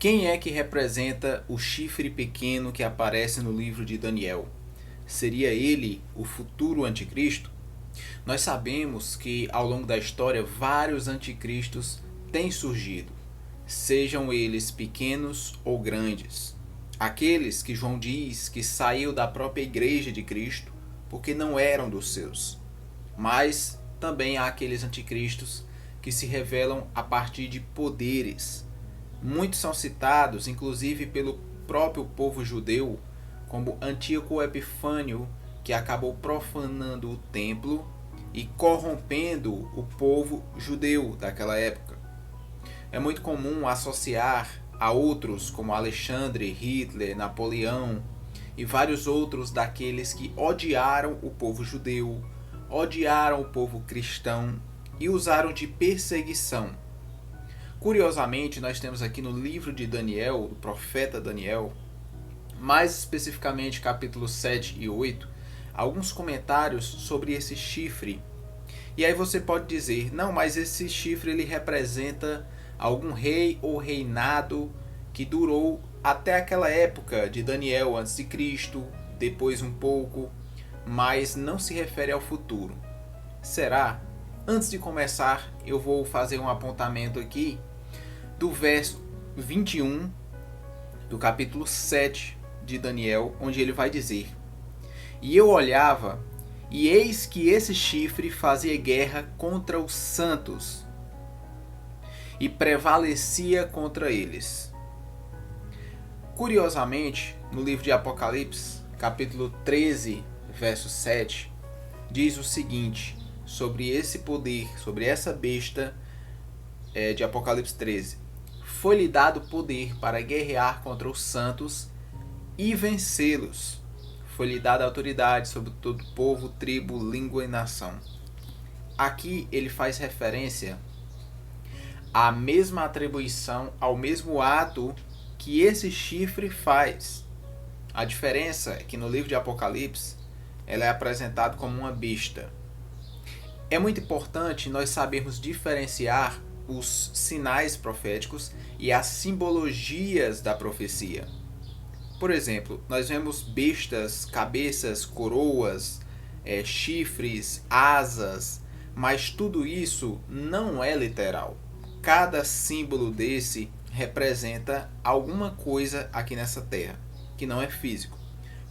Quem é que representa o chifre pequeno que aparece no livro de Daniel? Seria ele o futuro anticristo? Nós sabemos que ao longo da história vários anticristos têm surgido, sejam eles pequenos ou grandes. Aqueles que João diz que saiu da própria igreja de Cristo porque não eram dos seus. Mas também há aqueles anticristos que se revelam a partir de poderes. Muitos são citados, inclusive pelo próprio povo judeu, como Antíoco Epifânio, que acabou profanando o templo e corrompendo o povo judeu daquela época. É muito comum associar a outros como Alexandre, Hitler, Napoleão e vários outros daqueles que odiaram o povo judeu, odiaram o povo cristão e usaram de perseguição. Curiosamente, nós temos aqui no livro de Daniel, do profeta Daniel, mais especificamente capítulos 7 e 8, alguns comentários sobre esse chifre. E aí você pode dizer, não, mas esse chifre ele representa algum rei ou reinado que durou até aquela época de Daniel antes de Cristo, depois um pouco, mas não se refere ao futuro. Será? Antes de começar, eu vou fazer um apontamento aqui do verso 21 do capítulo 7 de Daniel, onde ele vai dizer: E eu olhava, e eis que esse chifre fazia guerra contra os santos, e prevalecia contra eles. Curiosamente, no livro de Apocalipse, capítulo 13, verso 7, diz o seguinte sobre esse poder, sobre essa besta de Apocalipse 13. Foi-lhe dado poder para guerrear contra os santos e vencê-los. Foi-lhe dada autoridade sobre todo povo, tribo, língua e nação. Aqui ele faz referência à mesma atribuição, ao mesmo ato que esse chifre faz. A diferença é que no livro de Apocalipse ela é apresentada como uma besta. É muito importante nós sabermos diferenciar os sinais proféticos e as simbologias da profecia. Por exemplo, nós vemos bestas, cabeças, coroas, chifres, asas, mas tudo isso não é literal. Cada símbolo desse representa alguma coisa aqui nessa terra, que não é físico.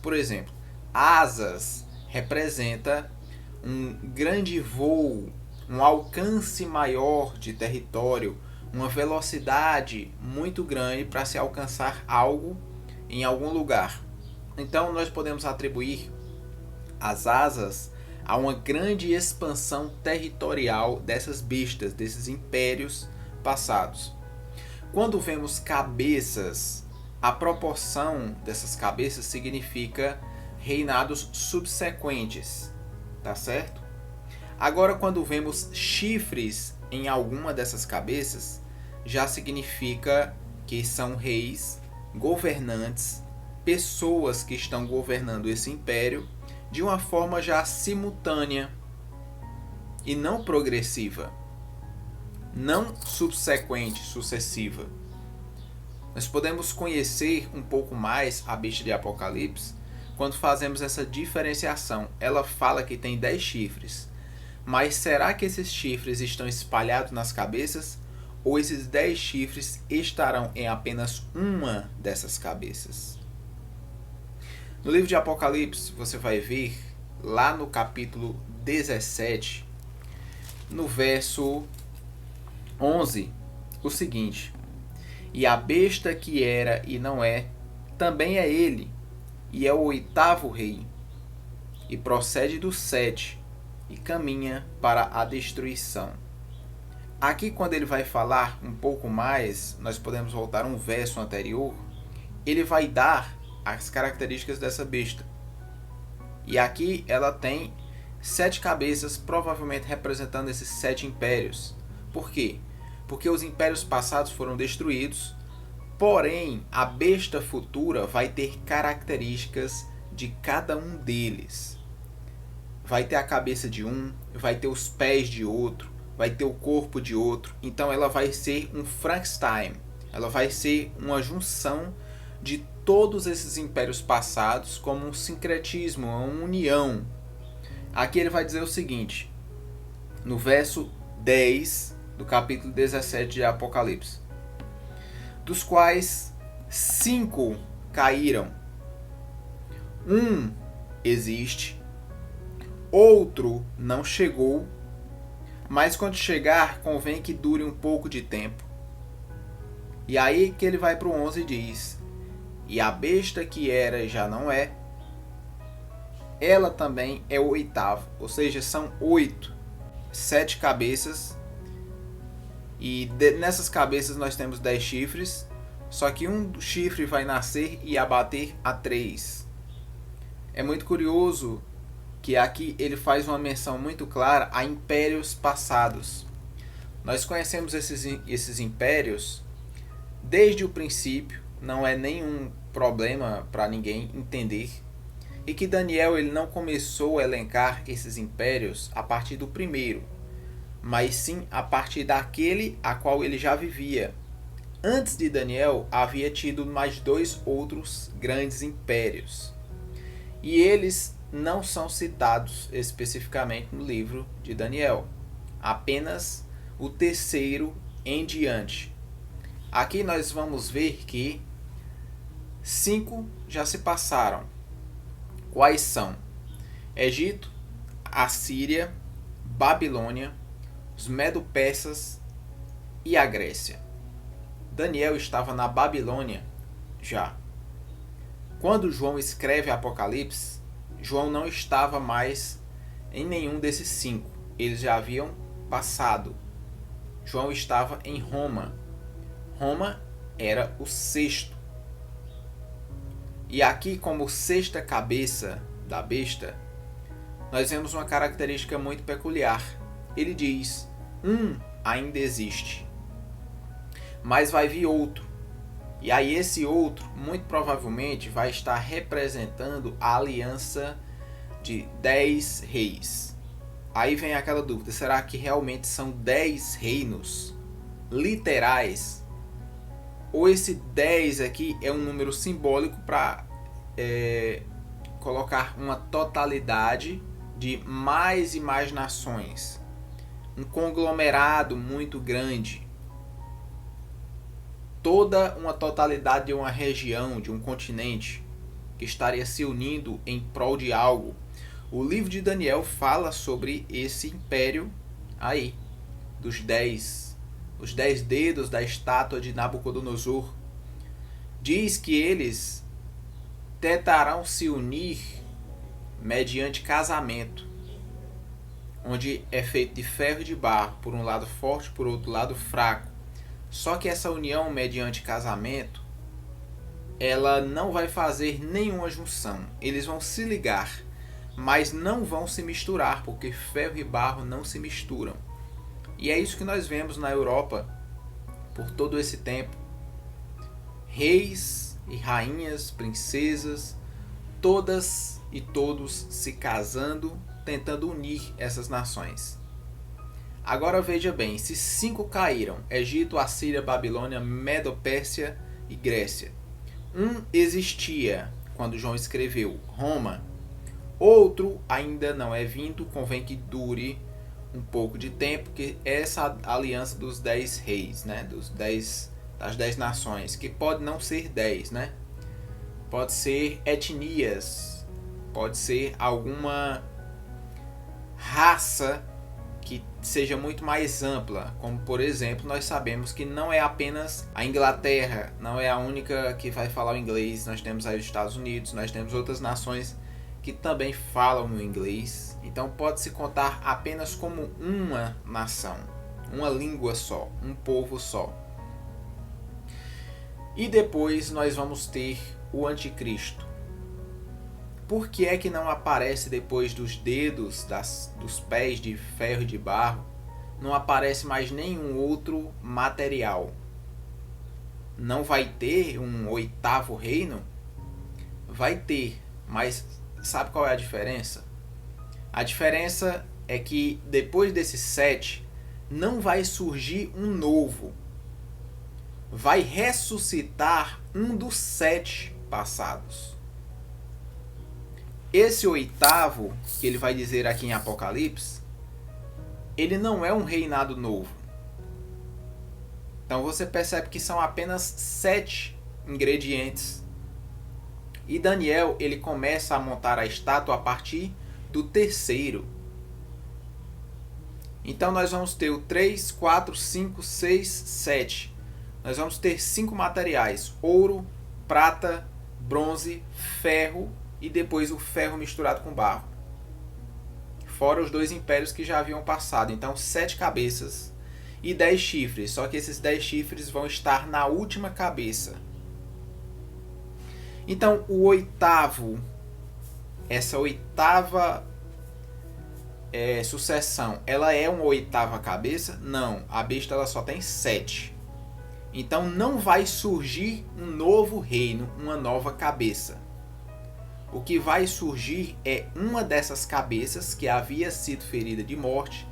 Por exemplo, asas representa um grande voo, um alcance maior de território, uma velocidade muito grande para se alcançar algo em algum lugar. Então nós podemos atribuir as asas a uma grande expansão territorial dessas bestas, desses impérios passados. Quando vemos cabeças, a proporção dessas cabeças significa reinados subsequentes, tá certo? Agora, quando vemos chifres em alguma dessas cabeças, já significa que são reis, governantes, pessoas que estão governando esse império de uma forma já simultânea e não progressiva, não subsequente, sucessiva. Nós podemos conhecer um pouco mais a besta de Apocalipse quando fazemos essa diferenciação. Ela fala que tem 10 chifres, mas será que esses chifres estão espalhados nas cabeças? Ou esses 10 chifres estarão em apenas uma dessas cabeças? No livro de Apocalipse, você vai ver, lá no capítulo 17, no verso 11, o seguinte: E a besta que era e não é, também é ele, e é o 8º rei, e procede do 7, e caminha para a destruição. Aqui, quando ele vai falar um pouco mais, nós podemos voltar um verso anterior, ele vai dar as características dessa besta. E aqui ela tem 7 cabeças, provavelmente representando esses 7 impérios. Por quê? Porque os impérios passados foram destruídos, porém a besta futura vai ter características de cada um deles. Vai ter a cabeça de um, vai ter os pés de outro, vai ter o corpo de outro. Então ela vai ser um Frankenstein, Ela vai ser uma junção de todos esses impérios passados como um sincretismo, uma união. Aqui ele vai dizer o seguinte, no verso 10 do capítulo 17 de Apocalipse: dos quais 5 caíram, um existe, outro não chegou, mas quando chegar convém que dure um pouco de tempo. E aí que ele vai para o 11 e diz: e a besta que era e já não é, ela também é o oitavo. Ou seja, são 8, 7 cabeças. E nessas cabeças nós temos 10 chifres. Só que um chifre vai nascer e abater a 3. É muito curioso que aqui ele faz uma menção muito clara a impérios passados. Nós conhecemos esses impérios desde o princípio, não é nenhum problema para ninguém entender, e que Daniel ele não começou a elencar esses impérios a partir do primeiro, mas sim a partir daquele a qual ele já vivia. Antes de Daniel havia tido mais 2 outros grandes impérios, e eles não são citados especificamente no livro de Daniel, apenas o terceiro em diante. Aqui nós vamos ver que 5 já se passaram. Quais são? Egito, Assíria, Babilônia, os Medo-Persas e a Grécia. Daniel estava na Babilônia já. Quando João escreve Apocalipse, João não estava mais em nenhum desses 5. Eles já haviam passado. João estava em Roma. Roma era o 6º. E aqui, como 6ª cabeça da besta, nós vemos uma característica muito peculiar. Ele diz: um ainda existe, mas vai vir outro. E aí esse outro, muito provavelmente, vai estar representando a aliança de 10 reis. Aí vem aquela dúvida, será que realmente são 10 reinos literais? Ou esse 10 aqui é um número simbólico para colocar uma totalidade de mais e mais nações? Um conglomerado muito grande. Toda uma totalidade de uma região, de um continente, que estaria se unindo em prol de algo. O livro de Daniel fala sobre esse império aí, dos 10, os 10 dedos da estátua de Nabucodonosor. Diz que eles tentarão se unir mediante casamento, onde é feito de ferro e de barro, por um lado forte, por outro lado fraco. Só que essa união mediante casamento, ela não vai fazer nenhuma junção. Eles vão se ligar, mas não vão se misturar, porque ferro e barro não se misturam. E é isso que nós vemos na Europa por todo esse tempo. Reis e rainhas, princesas, todas e todos se casando, tentando unir essas nações. Agora veja bem, se 5 caíram, Egito, Assíria, Babilônia, Medo-Pérsia e Grécia. Um existia quando João escreveu, Roma. Outro ainda não é vindo, convém que dure um pouco de tempo, que essa aliança dos 10 reis, né? Das 10 nações, que pode não ser 10, né? Pode ser etnias, pode ser alguma raça que seja muito mais ampla, como por exemplo, nós sabemos que não é apenas a Inglaterra, não é a única que vai falar o inglês, nós temos aí os Estados Unidos, nós temos outras nações que também falam o inglês, então pode-se contar apenas como uma nação, uma língua só, um povo só. E depois nós vamos ter o anticristo. Por que é que não aparece depois dos dedos, dos pés de ferro e de barro, não aparece mais nenhum outro material? Não vai ter um 8º reino? Vai ter, mas sabe qual é a diferença? A diferença é que depois desses 7, não vai surgir um novo. vai ressuscitar um dos 7 passados. Esse oitavo, que ele vai dizer aqui em Apocalipse, ele não é um reinado novo. Então você percebe que são apenas 7 ingredientes. E Daniel, ele começa a montar a estátua a partir do 3º. Então nós vamos ter o 3, 4, 5, 6, 7. Nós vamos ter 5 materiais: ouro, prata, bronze, ferro e depois o ferro misturado com barro. Fora os 2 impérios que já haviam passado. Então 7 cabeças e 10 chifres. Só que esses 10 chifres vão estar na última cabeça. Então o oitavo, essa oitava sucessão, ela é uma oitava cabeça? Não, a besta ela só tem 7. Então não vai surgir um novo reino, uma nova cabeça. O que vai surgir é uma dessas cabeças que havia sido ferida de morte,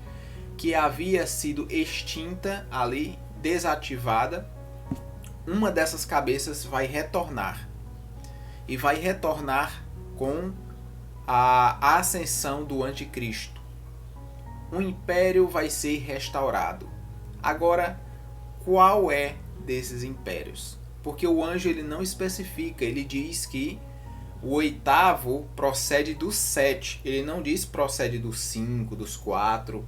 que havia sido extinta ali, desativada. Uma dessas cabeças vai retornar. E vai retornar com a ascensão do anticristo. O império vai ser restaurado. Agora, qual é desses impérios? Porque o anjo ele não especifica, ele diz que o oitavo procede dos 7. Ele não diz procede dos 5, dos 4,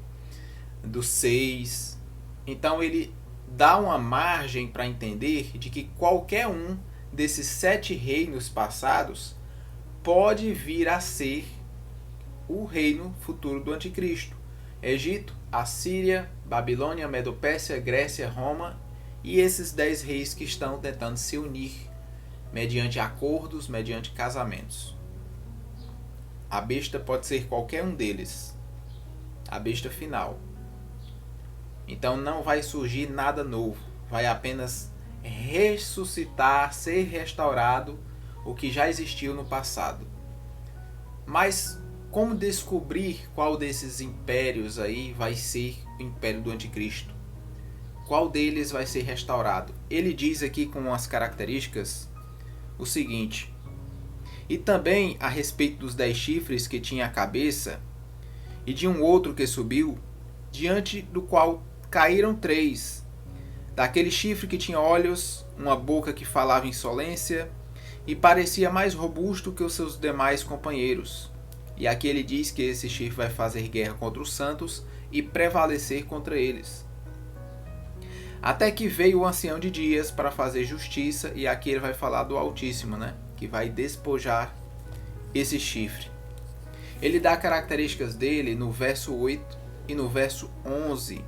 dos 6. Então ele dá uma margem para entender de que qualquer um desses 7 reinos passados pode vir a ser o reino futuro do anticristo. Egito, Assíria, Babilônia, Medopérsia, Grécia, Roma e esses 10 reis que estão tentando se unir mediante acordos, mediante casamentos. A besta pode ser qualquer um deles. A besta final. Então não vai surgir nada novo. Vai apenas ressuscitar, ser restaurado o que já existiu no passado. Mas como descobrir qual desses impérios aí vai ser o império do anticristo? Qual deles vai ser restaurado? Ele diz aqui com as características o seguinte: e também a respeito dos 10 chifres que tinha a cabeça, e de um outro que subiu, diante do qual caíram 3, daquele chifre que tinha olhos, uma boca que falava insolência, e parecia mais robusto que os seus demais companheiros. E aqui ele diz que esse chifre vai fazer guerra contra os santos e prevalecer contra eles. Até que veio o ancião de dias para fazer justiça, e aqui ele vai falar do Altíssimo, né? Que vai despojar esse chifre. Ele dá características dele no verso 8 e no verso 11.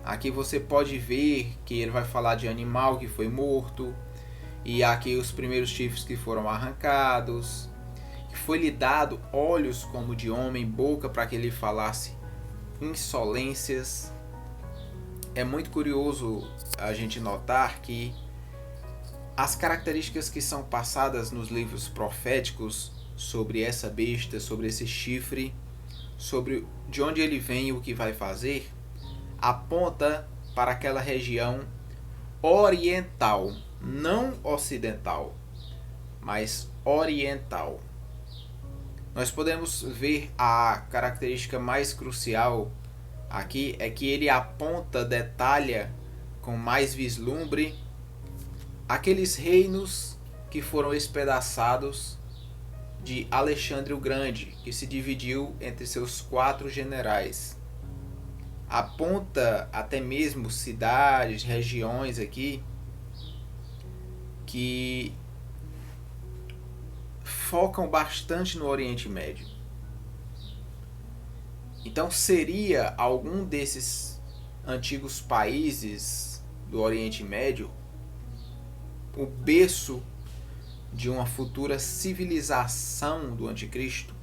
Aqui você pode ver que ele vai falar de animal que foi morto, e aqui os primeiros chifres que foram arrancados, que foi-lhe dado olhos como de homem, boca para que ele falasse insolências. É muito curioso a gente notar que as características que são passadas nos livros proféticos sobre essa besta, sobre esse chifre, sobre de onde ele vem e o que vai fazer, aponta para aquela região oriental, não ocidental, mas oriental. Nós podemos ver a característica mais crucial aqui é que ele aponta, detalha com mais vislumbre aqueles reinos que foram espedaçados de Alexandre o Grande, que se dividiu entre seus 4 generais. Aponta até mesmo cidades, regiões aqui que focam bastante no Oriente Médio. Então seria algum desses antigos países do Oriente Médio o berço de uma futura civilização do anticristo?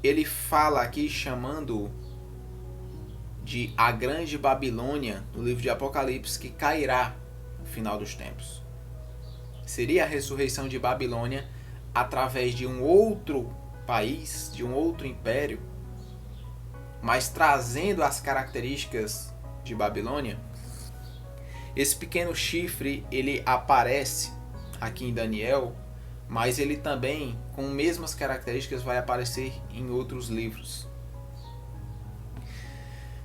Ele fala aqui chamando de a grande Babilônia no livro de Apocalipse, que cairá no final dos tempos. Seria a ressurreição de Babilônia através de um outro país, de um outro império, mas trazendo as características de Babilônia. Esse pequeno chifre, ele aparece aqui em Daniel, mas ele também, com as mesmas características, vai aparecer em outros livros.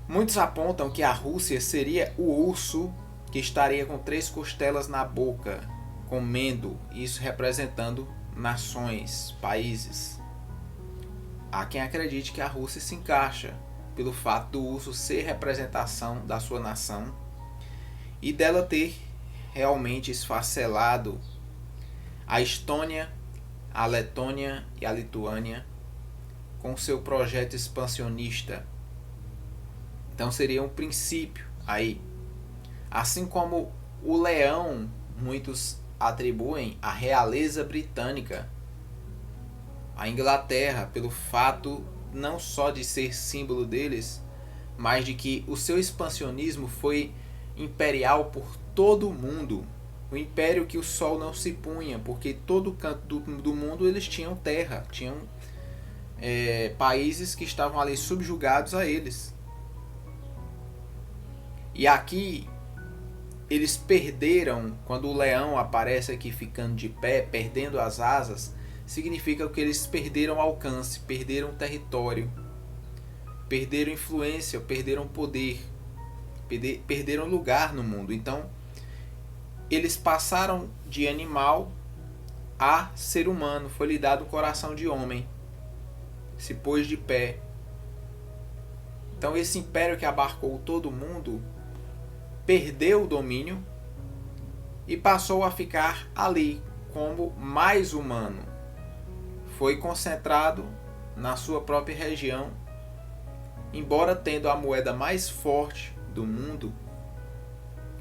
Muitos apontam que a Rússia seria o urso que estaria com 3 costelas na boca, comendo, isso representando nações, países. Há quem acredite que a Rússia se encaixa pelo fato do urso ser representação da sua nação e dela ter realmente esfacelado a Estônia, a Letônia e a Lituânia com seu projeto expansionista. Então seria um princípio aí. Assim como o leão, muitos atribuem à realeza britânica, a Inglaterra, pelo fato não só de ser símbolo deles, mas de que o seu expansionismo foi imperial por todo o mundo. O império que o sol não se punha, porque todo canto do mundo eles tinham terra, tinham países que estavam ali subjugados a eles. E aqui eles perderam, quando o leão aparece aqui ficando de pé, perdendo as asas, significa que eles perderam alcance, perderam território, perderam influência, perderam poder, perderam lugar no mundo. Então, eles passaram de animal a ser humano, foi-lhe dado o coração de homem, se pôs de pé. Então, esse império que abarcou todo mundo perdeu o domínio e passou a ficar ali como mais humano. Foi concentrado na sua própria região, embora tendo a moeda mais forte do mundo,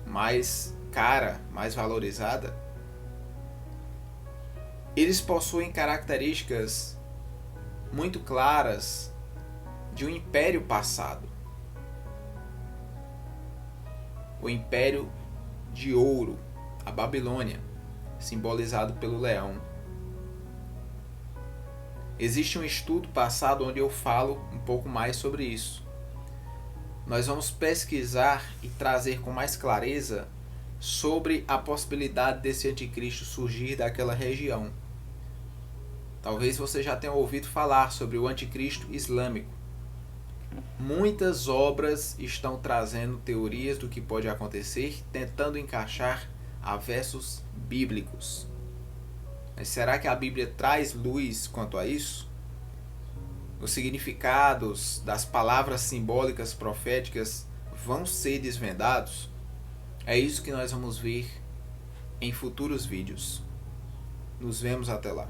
mais cara, mais valorizada. Eles possuem características muito claras de um império passado. O império de ouro, a Babilônia, simbolizado pelo leão. Existe um estudo passado onde eu falo um pouco mais sobre isso. Nós vamos pesquisar e trazer com mais clareza sobre a possibilidade desse anticristo surgir daquela região. Talvez você já tenha ouvido falar sobre o anticristo islâmico. Muitas obras estão trazendo teorias do que pode acontecer, tentando encaixar a versos bíblicos. Mas será que a Bíblia traz luz quanto a isso? Os significados das palavras simbólicas proféticas vão ser desvendados? É isso que nós vamos ver em futuros vídeos. Nos vemos até lá.